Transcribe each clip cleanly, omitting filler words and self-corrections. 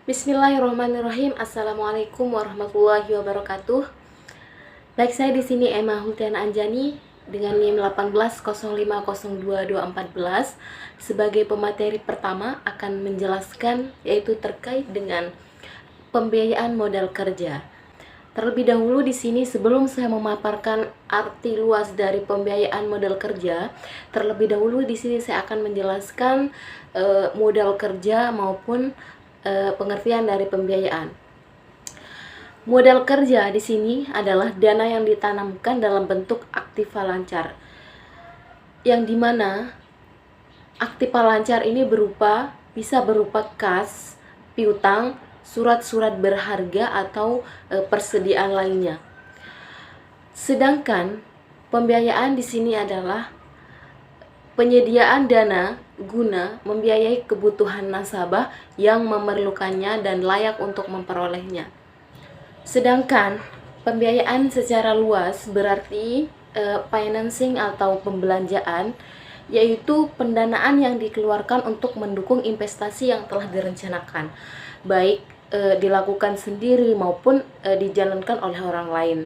Bismillahirrahmanirrahim. Assalamualaikum warahmatullahi wabarakatuh. Baik, saya di sini Emma Hultiana Anjani dengan NIM 1805022214 sebagai pemateri pertama akan menjelaskan yaitu terkait dengan pembiayaan modal kerja. Terlebih dahulu di sini sebelum saya memaparkan arti luas dari pembiayaan modal kerja, terlebih dahulu di sini saya akan menjelaskan modal kerja maupun pengertian dari pembiayaan. Modal kerja di sini adalah dana yang ditanamkan dalam bentuk aktiva lancar, yang dimana aktiva lancar ini bisa berupa kas, piutang, surat-surat berharga atau persediaan lainnya. Sedangkan pembiayaan di sini adalah penyediaan dana guna membiayai kebutuhan nasabah yang memerlukannya dan layak untuk memperolehnya. Sedangkan pembiayaan secara luas berarti financing atau pembelanjaan, yaitu pendanaan yang dikeluarkan untuk mendukung investasi yang telah direncanakan, baik dilakukan sendiri maupun dijalankan oleh orang lain.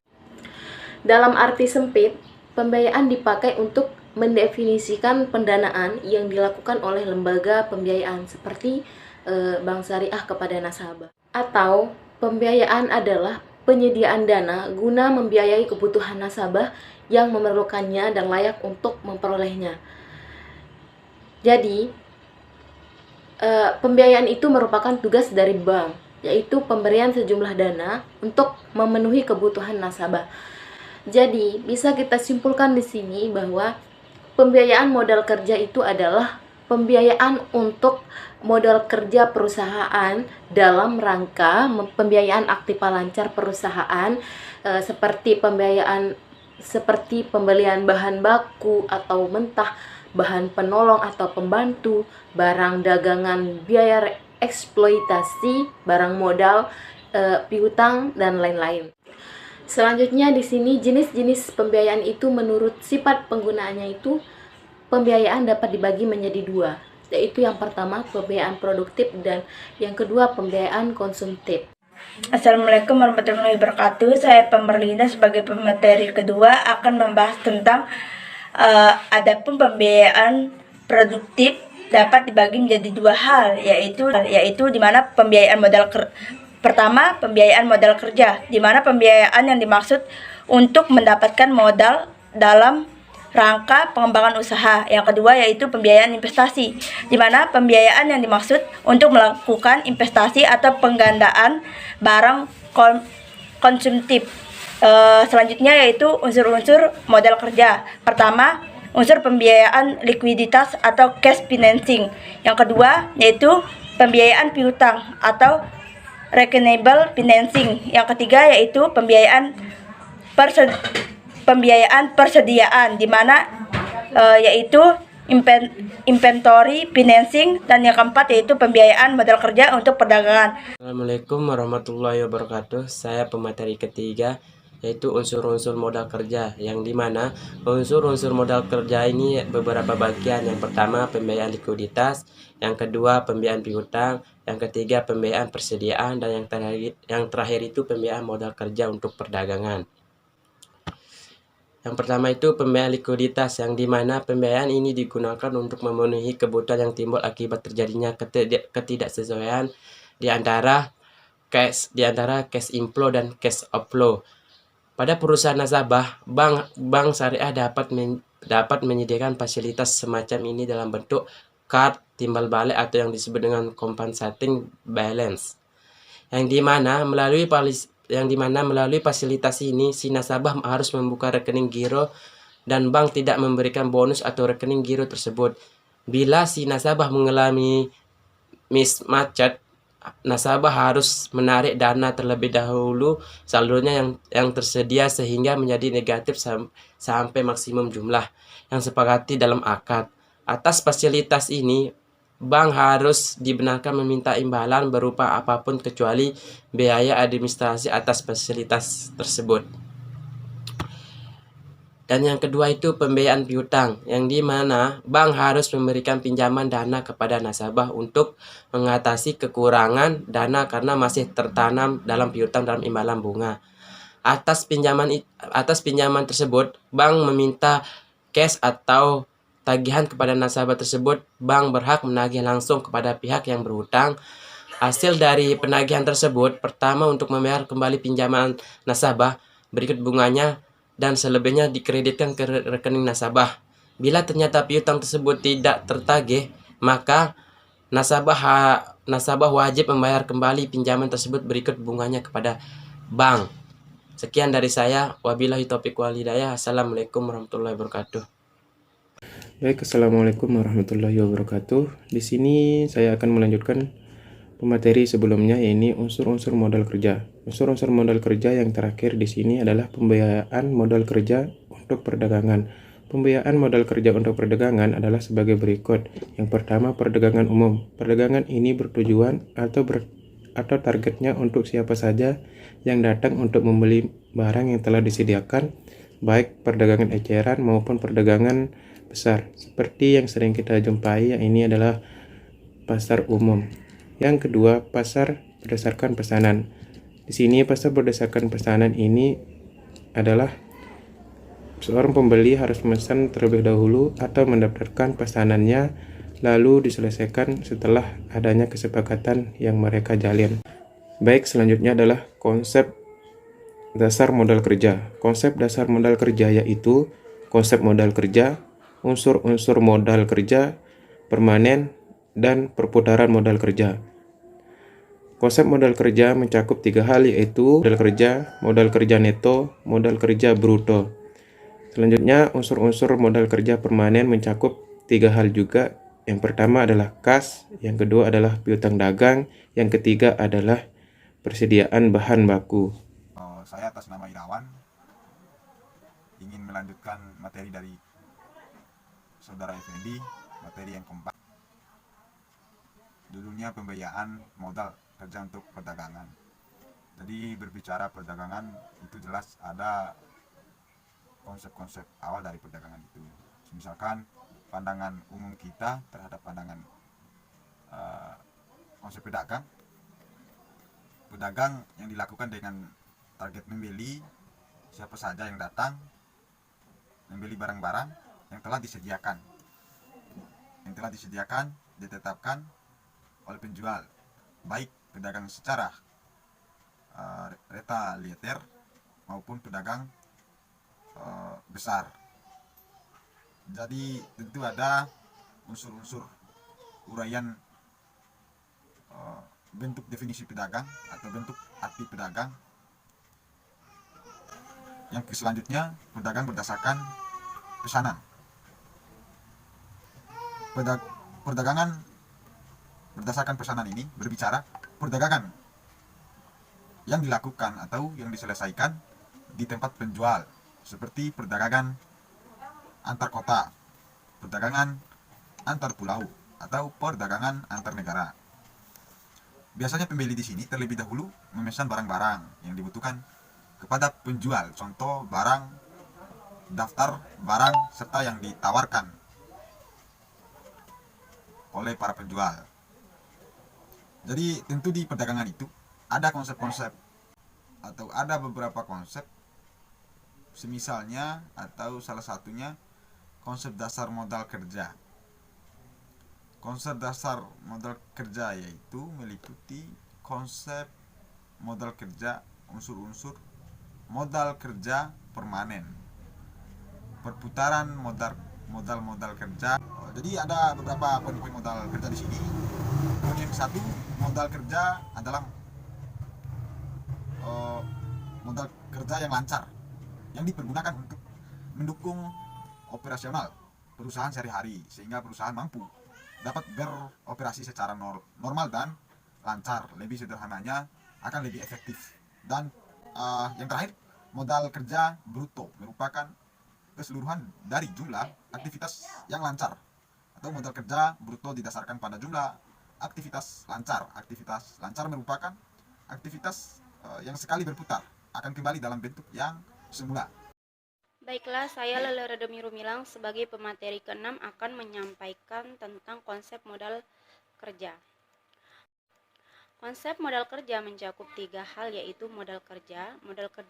Dalam arti sempit, pembiayaan dipakai untuk mendefinisikan pendanaan yang dilakukan oleh lembaga pembiayaan seperti bank syariah kepada nasabah. Atau pembiayaan adalah penyediaan dana guna membiayai kebutuhan nasabah yang memerlukannya dan layak untuk memperolehnya. Jadi, pembiayaan itu merupakan tugas dari bank, yaitu pemberian sejumlah dana untuk memenuhi kebutuhan nasabah. Jadi, bisa kita simpulkan di sini bahwa pembiayaan modal kerja itu adalah pembiayaan untuk modal kerja perusahaan dalam rangka pembiayaan aktiva lancar perusahaan, seperti pembelian bahan baku atau mentah, bahan penolong atau pembantu, barang dagangan, biaya eksploitasi, barang modal, piutang, dan lain-lain. Selanjutnya di sini jenis-jenis pembiayaan itu menurut sifat penggunaannya itu pembiayaan dapat dibagi menjadi dua, yaitu yang pertama pembiayaan produktif dan yang kedua pembiayaan konsumtif. Assalamualaikum warahmatullahi wabarakatuh. Saya Pemerlina sebagai pemateri kedua akan membahas tentang adapun pembiayaan produktif dapat dibagi menjadi dua hal, yaitu di mana pembiayaan modal pertama, pembiayaan modal kerja, di mana pembiayaan yang dimaksud untuk mendapatkan modal dalam rangka pengembangan usaha. Yang kedua yaitu pembiayaan investasi, di mana pembiayaan yang dimaksud untuk melakukan investasi atau penggandaan barang konsumtif. Selanjutnya yaitu unsur-unsur modal kerja. Pertama, unsur pembiayaan likuiditas atau cash financing. Yang kedua yaitu pembiayaan piutang atau recognizable financing. Yang ketiga yaitu pembiayaan persediaan, di mana yaitu inventory financing, dan yang keempat yaitu pembiayaan modal kerja untuk perdagangan. Assalamualaikum warahmatullahi wabarakatuh. Saya pemateri ketiga yaitu unsur-unsur modal kerja, yang dimana unsur-unsur modal kerja ini beberapa bagian. Yang pertama pembiayaan likuiditas, yang kedua pembiayaan piutang, yang ketiga pembiayaan persediaan, dan yang terakhir itu pembiayaan modal kerja untuk perdagangan. Yang pertama itu pembiayaan likuiditas, yang dimana pembiayaan ini digunakan untuk memenuhi kebutuhan yang timbul akibat terjadinya ketidaksesuaian di antara cash inflow dan cash outflow. Pada perusahaan nasabah, bank syariah dapat menyediakan fasilitas semacam ini dalam bentuk card timbal balik atau yang disebut dengan compensating balance, yang dimana melalui fasilitas ini si nasabah harus membuka rekening giro dan bank tidak memberikan bonus atau rekening giro tersebut. Bila si nasabah mengalami mismatch, nasabah harus menarik dana terlebih dahulu saldonya yang tersedia sehingga menjadi negatif sampai maksimum jumlah yang sepakati dalam akad. Atas fasilitas ini, bank harus dibenarkan meminta imbalan berupa apapun kecuali biaya administrasi atas fasilitas tersebut. Dan yang kedua itu pembiayaan piutang, yang di mana bank harus memberikan pinjaman dana kepada nasabah untuk mengatasi kekurangan dana karena masih tertanam dalam piutang dalam imbalan bunga. Atas pinjaman tersebut, bank meminta cash atau tagihan kepada nasabah tersebut. Bank berhak menagih langsung kepada pihak yang berhutang. Hasil dari penagihan tersebut, pertama untuk membayar kembali pinjaman nasabah, berikut bunganya, dan selebihnya dikreditkan ke rekening nasabah. Bila ternyata piutang tersebut tidak tertagih, maka nasabah wajib membayar kembali pinjaman tersebut, berikut bunganya kepada bank. Sekian dari saya. Wabillahi taufiq wal hidayah. Assalamualaikum warahmatullahi wabarakatuh. Baik, assalamualaikum warahmatullahi wabarakatuh. Di sini saya akan melanjutkan pemateri sebelumnya, yaitu unsur-unsur modal kerja. Unsur-unsur modal kerja yang terakhir di sini adalah pembiayaan modal kerja untuk perdagangan. Pembiayaan modal kerja untuk perdagangan adalah sebagai berikut. Yang pertama, perdagangan umum. Perdagangan ini bertujuan atau targetnya untuk siapa saja yang datang untuk membeli barang yang telah disediakan, baik perdagangan eceran maupun perdagangan besar. Seperti yang sering kita jumpai, yang ini adalah pasar umum. Yang kedua, pasar berdasarkan pesanan. Di sini pasar berdasarkan pesanan ini adalah seorang pembeli harus memesan terlebih dahulu atau mendaftarkan pesanannya, lalu diselesaikan setelah adanya kesepakatan yang mereka jalin. Baik, selanjutnya adalah konsep dasar modal kerja. Konsep dasar modal kerja yaitu konsep modal kerja, unsur-unsur modal kerja, permanen, dan perputaran modal kerja. Konsep modal kerja mencakup 3 hal, yaitu modal kerja neto, modal kerja bruto. Selanjutnya, unsur-unsur modal kerja permanen mencakup 3 hal juga. Yang pertama adalah kas, yang kedua adalah piutang dagang, yang ketiga adalah persediaan bahan baku. Saya atas nama Irawan ingin melanjutkan materi dari Saudara Effendi, materi yang keempat. Judulnya pembiayaan modal kerja untuk perdagangan. Jadi berbicara perdagangan itu jelas ada konsep-konsep awal dari perdagangan itu. Misalkan pandangan umum kita terhadap pandangan konsep pedagang yang dilakukan dengan target membeli siapa saja yang datang, membeli barang-barang yang telah disediakan, ditetapkan oleh penjual, baik pedagang secara retaliater maupun pedagang besar. Jadi tentu ada unsur-unsur uraian bentuk definisi pedagang atau bentuk arti pedagang. Yang selanjutnya, pedagang berdasarkan pesanan. Perdagangan berdasarkan pesanan ini berbicara perdagangan yang dilakukan atau yang diselesaikan di tempat penjual, seperti perdagangan antar kota, perdagangan antar pulau, atau perdagangan antar negara. Biasanya pembeli di sini terlebih dahulu memesan barang-barang yang dibutuhkan kepada penjual, contoh barang, daftar barang, serta yang ditawarkan oleh para penjual. Jadi tentu di perdagangan itu ada konsep-konsep atau ada beberapa konsep, semisalnya atau salah satunya konsep dasar modal kerja. Konsep dasar modal kerja yaitu meliputi konsep modal kerja, unsur-unsur modal kerja permanen, perputaran modal kerja. Jadi ada beberapa poin-poin modal kerja di sini. Poin yang satu, modal kerja adalah modal kerja yang lancar, yang dipergunakan untuk mendukung operasional perusahaan sehari-hari, sehingga perusahaan mampu dapat beroperasi secara normal dan lancar. Lebih sederhananya akan lebih efektif. Dan yang terakhir, modal kerja bruto merupakan keseluruhan dari jumlah aktivitas yang lancar, atau modal kerja bruto didasarkan pada jumlah aktivitas lancar. Aktivitas lancar merupakan aktivitas yang sekali berputar akan kembali dalam bentuk yang semula. Baiklah, saya Lele Redemi Rumilang sebagai pemateri ke-6 akan menyampaikan tentang konsep modal kerja. Konsep modal kerja mencakup 3 hal, yaitu modal kerja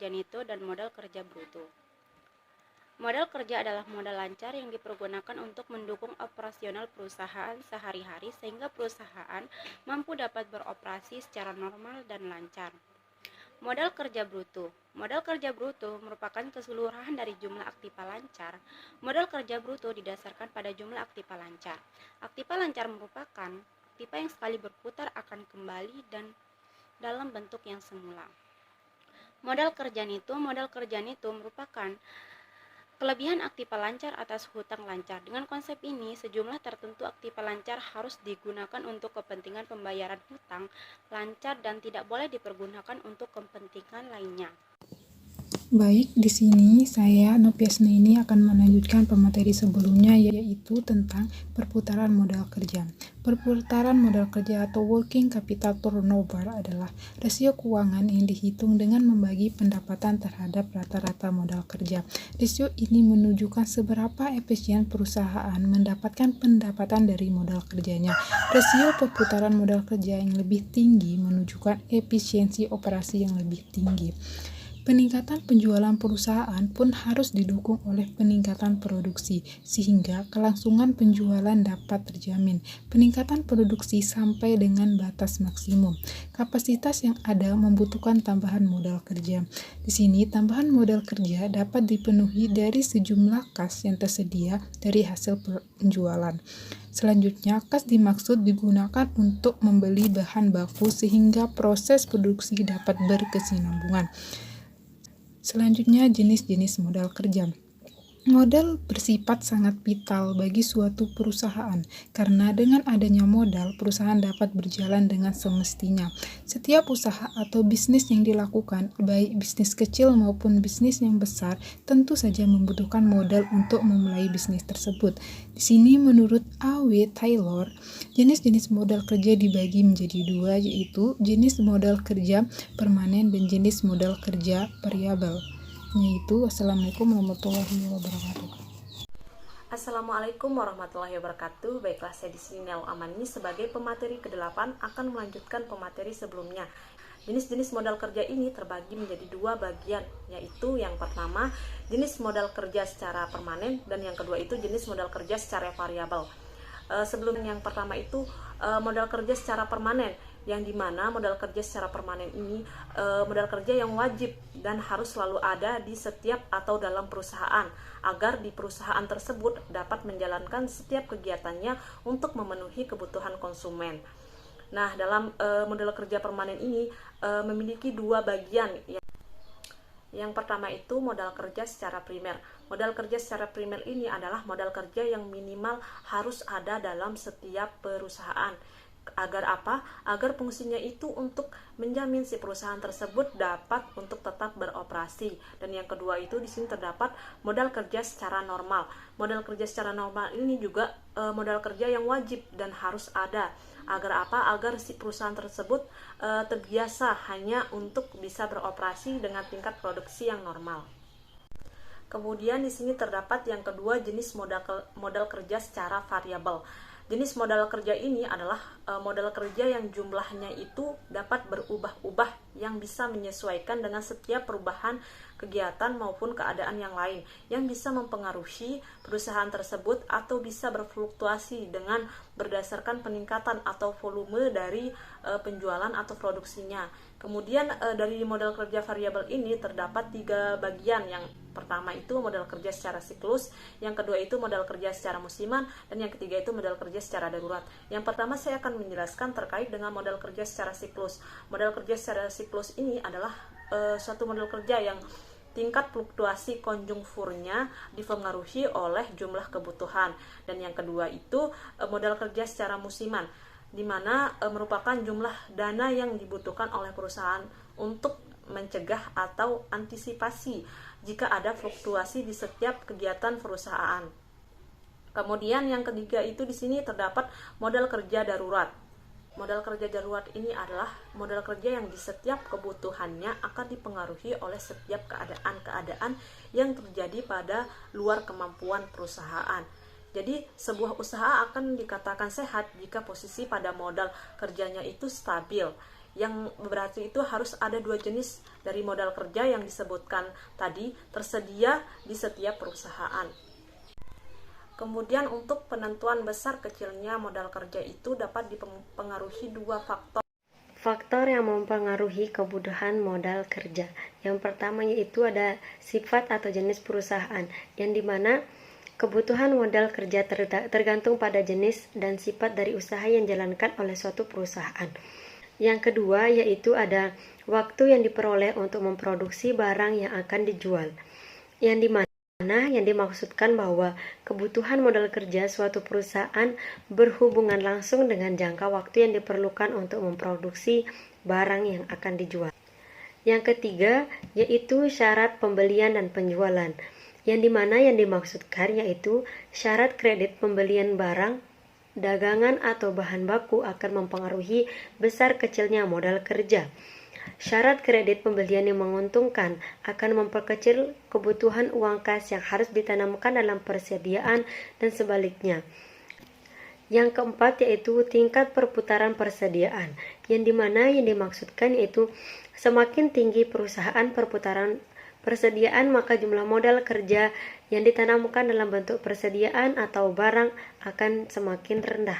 neto, dan modal kerja bruto. Modal kerja adalah modal lancar yang dipergunakan untuk mendukung operasional perusahaan sehari-hari sehingga perusahaan mampu dapat beroperasi secara normal dan lancar. Modal kerja bruto. Modal kerja bruto merupakan keseluruhan dari jumlah aktiva lancar. Modal kerja bruto didasarkan pada jumlah aktiva lancar. Aktiva lancar merupakan aktiva yang sekali berputar akan kembali dan dalam bentuk yang semula. Modal kerja neto merupakan kelebihan aktiva lancar atas hutang lancar. Dengan konsep ini, sejumlah tertentu aktiva lancar harus digunakan untuk kepentingan pembayaran hutang lancar dan tidak boleh dipergunakan untuk kepentingan lainnya. Baik, di sini saya Nopiasna ini akan melanjutkan pemateri sebelumnya, yaitu tentang perputaran modal kerja. Perputaran modal kerja atau working capital turnover adalah rasio keuangan yang dihitung dengan membagi pendapatan terhadap rata-rata modal kerja. Rasio ini menunjukkan seberapa efisien perusahaan mendapatkan pendapatan dari modal kerjanya. Rasio perputaran modal kerja yang lebih tinggi menunjukkan efisiensi operasi yang lebih tinggi. Peningkatan penjualan perusahaan pun harus didukung oleh peningkatan produksi, sehingga kelangsungan penjualan dapat terjamin. Peningkatan produksi sampai dengan batas maksimum. Kapasitas yang ada membutuhkan tambahan modal kerja. Di sini, tambahan modal kerja dapat dipenuhi dari sejumlah kas yang tersedia dari hasil penjualan. Selanjutnya, kas dimaksud digunakan untuk membeli bahan baku sehingga proses produksi dapat berkesinambungan. Selanjutnya, jenis-jenis modal kerja. Modal bersifat sangat vital bagi suatu perusahaan, karena dengan adanya modal, perusahaan dapat berjalan dengan semestinya. Setiap usaha atau bisnis yang dilakukan, baik bisnis kecil maupun bisnis yang besar, tentu saja membutuhkan modal untuk memulai bisnis tersebut. Di sini menurut A.W. Taylor, jenis-jenis modal kerja dibagi menjadi 2, yaitu jenis modal kerja permanen dan jenis modal kerja variabel. Yaitu Assalamualaikum warahmatullahi wabarakatuh. Assalamualaikum warahmatullahi wabarakatuh. Baiklah, saya di sini Nel Amani sebagai pemateri ke-8 akan melanjutkan pemateri sebelumnya. Jenis-jenis modal kerja ini terbagi menjadi 2 bagian, yaitu yang pertama jenis modal kerja secara permanen dan yang kedua itu jenis modal kerja secara variabel. Sebelum yang pertama itu modal kerja secara permanen, yang dimana modal kerja secara permanen ini modal kerja yang wajib dan harus selalu ada di setiap atau dalam perusahaan agar di perusahaan tersebut dapat menjalankan setiap kegiatannya untuk memenuhi kebutuhan konsumen. Nah, dalam modal kerja permanen ini memiliki 2 bagian. Yang pertama itu modal kerja secara primer. Modal kerja secara primer ini adalah modal kerja yang minimal harus ada dalam setiap perusahaan. Agar apa? Agar fungsinya itu untuk menjamin si perusahaan tersebut dapat untuk tetap beroperasi. Dan yang kedua itu di sini terdapat modal kerja secara normal. Modal kerja secara normal ini juga modal kerja yang wajib dan harus ada. Agar apa? Agar si perusahaan tersebut terbiasa hanya untuk bisa beroperasi dengan tingkat produksi yang normal. Kemudian di sini terdapat yang kedua jenis modal kerja secara variabel. Jenis modal kerja ini adalah modal kerja yang jumlahnya itu dapat berubah-ubah, yang bisa menyesuaikan dengan setiap perubahan kegiatan maupun keadaan yang lain, yang bisa mempengaruhi perusahaan tersebut atau bisa berfluktuasi dengan berdasarkan peningkatan atau volume dari penjualan atau produksinya. Kemudian dari modal kerja variabel ini terdapat 3 bagian. Yang pertama itu modal kerja secara siklus, yang kedua itu modal kerja secara musiman, dan yang ketiga itu modal kerja secara darurat. Yang pertama saya akan menjelaskan terkait dengan modal kerja secara siklus. Modal kerja secara siklus ini adalah suatu modal kerja yang tingkat fluktuasi konjungturnya dipengaruhi oleh jumlah kebutuhan. Dan yang kedua itu modal kerja secara musiman, di mana merupakan jumlah dana yang dibutuhkan oleh perusahaan untuk mencegah atau antisipasi jika ada fluktuasi di setiap kegiatan perusahaan. Kemudian yang ketiga itu di sini terdapat modal kerja darurat. Modal kerja darurat ini adalah modal kerja yang di setiap kebutuhannya akan dipengaruhi oleh setiap keadaan-keadaan yang terjadi pada luar kemampuan perusahaan. Jadi sebuah usaha akan dikatakan sehat jika posisi pada modal kerjanya itu stabil. Yang berarti itu harus ada dua jenis dari modal kerja yang disebutkan tadi tersedia di setiap perusahaan. Kemudian untuk penentuan besar kecilnya modal kerja itu dapat dipengaruhi dua faktor. Faktor yang mempengaruhi kebutuhan modal kerja. Yang pertama yaitu ada sifat atau jenis perusahaan, yang dimana kebutuhan modal kerja tergantung pada jenis dan sifat dari usaha yang dijalankan oleh suatu perusahaan. Yang kedua yaitu ada waktu yang diperoleh untuk memproduksi barang yang akan dijual, yang dimana yang dimaksudkan bahwa kebutuhan modal kerja suatu perusahaan berhubungan langsung dengan jangka waktu yang diperlukan untuk memproduksi barang yang akan dijual. Yang ketiga yaitu syarat pembelian dan penjualan, yang dimana yang dimaksudkan yaitu syarat kredit pembelian barang, dagangan atau bahan baku akan mempengaruhi besar kecilnya modal kerja. Syarat kredit pembelian yang menguntungkan akan memperkecil kebutuhan uang kas yang harus ditanamkan dalam persediaan dan sebaliknya. Yang keempat yaitu tingkat perputaran persediaan, yang dimana yang dimaksudkan yaitu semakin tinggi perusahaan perputaran persediaan maka jumlah modal kerja yang ditanamkan dalam bentuk persediaan atau barang akan semakin rendah.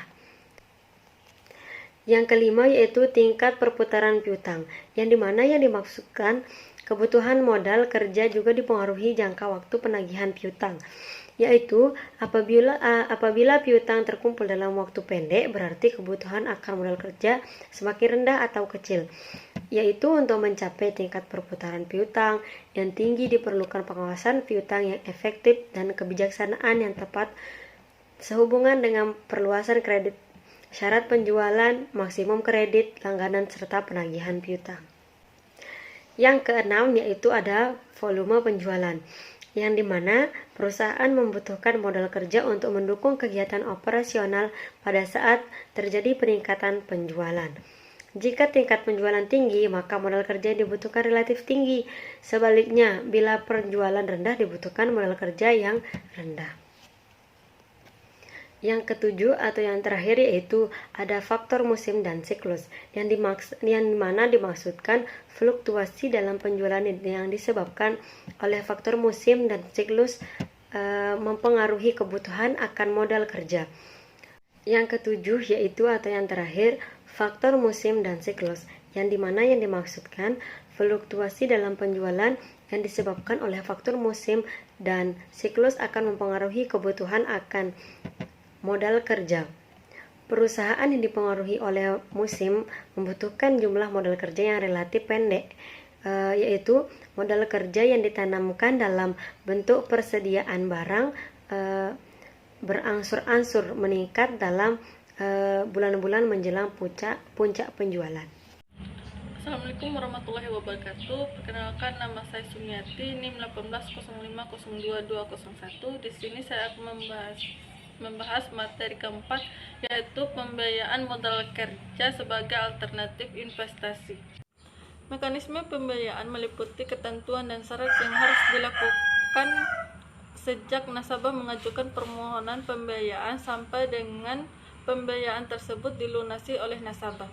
Yang kelima yaitu tingkat perputaran piutang, yang dimana yang dimaksudkan kebutuhan modal kerja juga dipengaruhi jangka waktu penagihan piutang, yaitu apabila piutang terkumpul dalam waktu pendek berarti kebutuhan akan modal kerja semakin rendah atau kecil. Yaitu untuk mencapai tingkat perputaran piutang yang tinggi diperlukan pengawasan piutang yang efektif dan kebijaksanaan yang tepat sehubungan dengan perluasan kredit, syarat penjualan, maksimum kredit, langganan, serta penagihan piutang. Yang keenam yaitu ada volume penjualan, yang dimana perusahaan membutuhkan modal kerja untuk mendukung kegiatan operasional pada saat terjadi peningkatan penjualan. Jika tingkat penjualan tinggi, maka modal kerja yang dibutuhkan relatif tinggi. Sebaliknya, bila penjualan rendah dibutuhkan modal kerja yang rendah. Yang ketujuh atau yang terakhir yaitu ada faktor musim dan siklus, yang dimana dimaksudkan fluktuasi dalam penjualan yang disebabkan oleh faktor musim dan siklus mempengaruhi kebutuhan akan modal kerja. Yang ketujuh yaitu atau yang terakhir faktor musim dan siklus, yang dimana yang dimaksudkan fluktuasi dalam penjualan yang disebabkan oleh faktor musim dan siklus akan mempengaruhi kebutuhan akan modal kerja. Perusahaan yang dipengaruhi oleh musim membutuhkan jumlah modal kerja yang relatif pendek, yaitu modal kerja yang ditanamkan dalam bentuk persediaan barang berangsur-angsur meningkat dalam bulan-bulan menjelang puncak penjualan. Assalamualaikum warahmatullahi wabarakatuh. Perkenalkan, nama saya Sumiati, NIM 1805022201. Di sini saya akan membahas materi keempat, yaitu pembiayaan modal kerja sebagai alternatif investasi. Mekanisme pembiayaan meliputi ketentuan dan syarat yang harus dilakukan sejak nasabah mengajukan permohonan pembiayaan sampai dengan pembiayaan tersebut dilunasi oleh nasabah.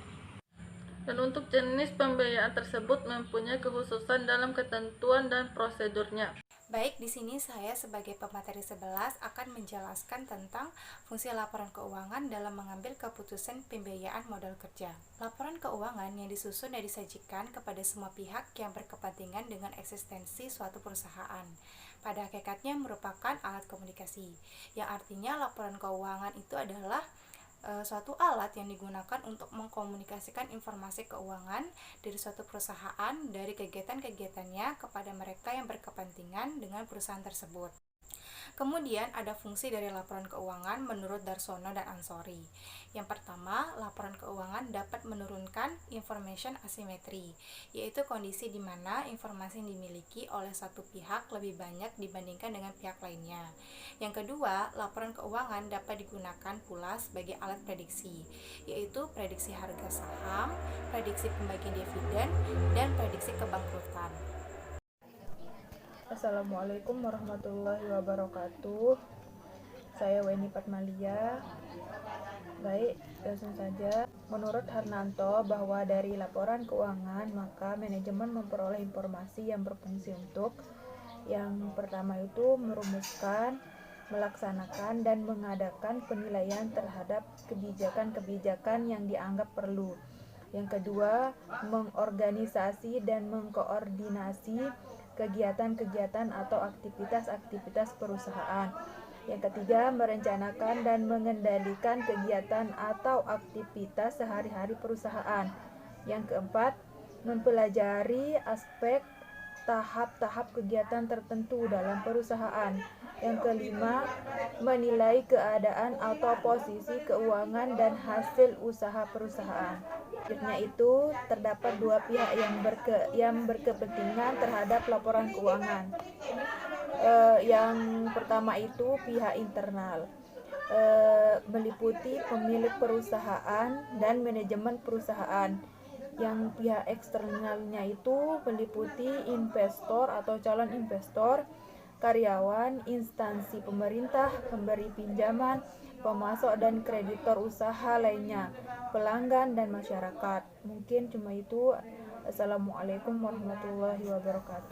Dan untuk jenis pembiayaan tersebut mempunyai kekhususan dalam ketentuan dan prosedurnya. Baik, di sini saya sebagai pemateri 11 akan menjelaskan tentang fungsi laporan keuangan dalam mengambil keputusan pembiayaan modal kerja. Laporan keuangan yang disusun dan disajikan kepada semua pihak yang berkepentingan dengan eksistensi suatu perusahaan. Pada hakikatnya merupakan alat komunikasi, yang artinya laporan keuangan itu adalah suatu alat yang digunakan untuk mengkomunikasikan informasi keuangan dari suatu perusahaan dari kegiatan-kegiatannya kepada mereka yang berkepentingan dengan perusahaan tersebut. Kemudian ada fungsi dari laporan keuangan menurut Darsono dan Ansori. Yang pertama, laporan keuangan dapat menurunkan information asymmetry, yaitu kondisi di mana informasi yang dimiliki oleh satu pihak lebih banyak dibandingkan dengan pihak lainnya. Yang kedua, laporan keuangan dapat digunakan pula sebagai alat prediksi, yaitu prediksi harga saham, prediksi pembagian dividen, dan prediksi kebangkrutan. Assalamualaikum warahmatullahi wabarakatuh. Saya Weni Patmalia. Baik, langsung saja. Menurut Harnanto bahwa dari laporan keuangan maka manajemen memperoleh informasi yang berfungsi untuk yang pertama itu merumuskan, melaksanakan dan mengadakan penilaian terhadap kebijakan-kebijakan yang dianggap perlu. Yang kedua, mengorganisasi dan mengkoordinasi kegiatan-kegiatan atau aktivitas-aktivitas perusahaan. Yang ketiga, merencanakan dan mengendalikan kegiatan atau aktivitas sehari-hari perusahaan. Yang keempat, mempelajari aspek tahap-tahap kegiatan tertentu dalam perusahaan. Yang kelima, menilai keadaan atau posisi keuangan dan hasil usaha perusahaan. Selanjutnya itu terdapat dua pihak yang berkepentingan terhadap laporan keuangan. Yang pertama itu pihak internal, meliputi pemilik perusahaan dan manajemen perusahaan. Yang pihak eksternalnya itu meliputi investor atau calon investor, karyawan, instansi pemerintah, pemberi pinjaman, pemasok dan kreditor usaha lainnya, pelanggan dan masyarakat. Mungkin cuma itu. Assalamualaikum warahmatullahi wabarakatuh.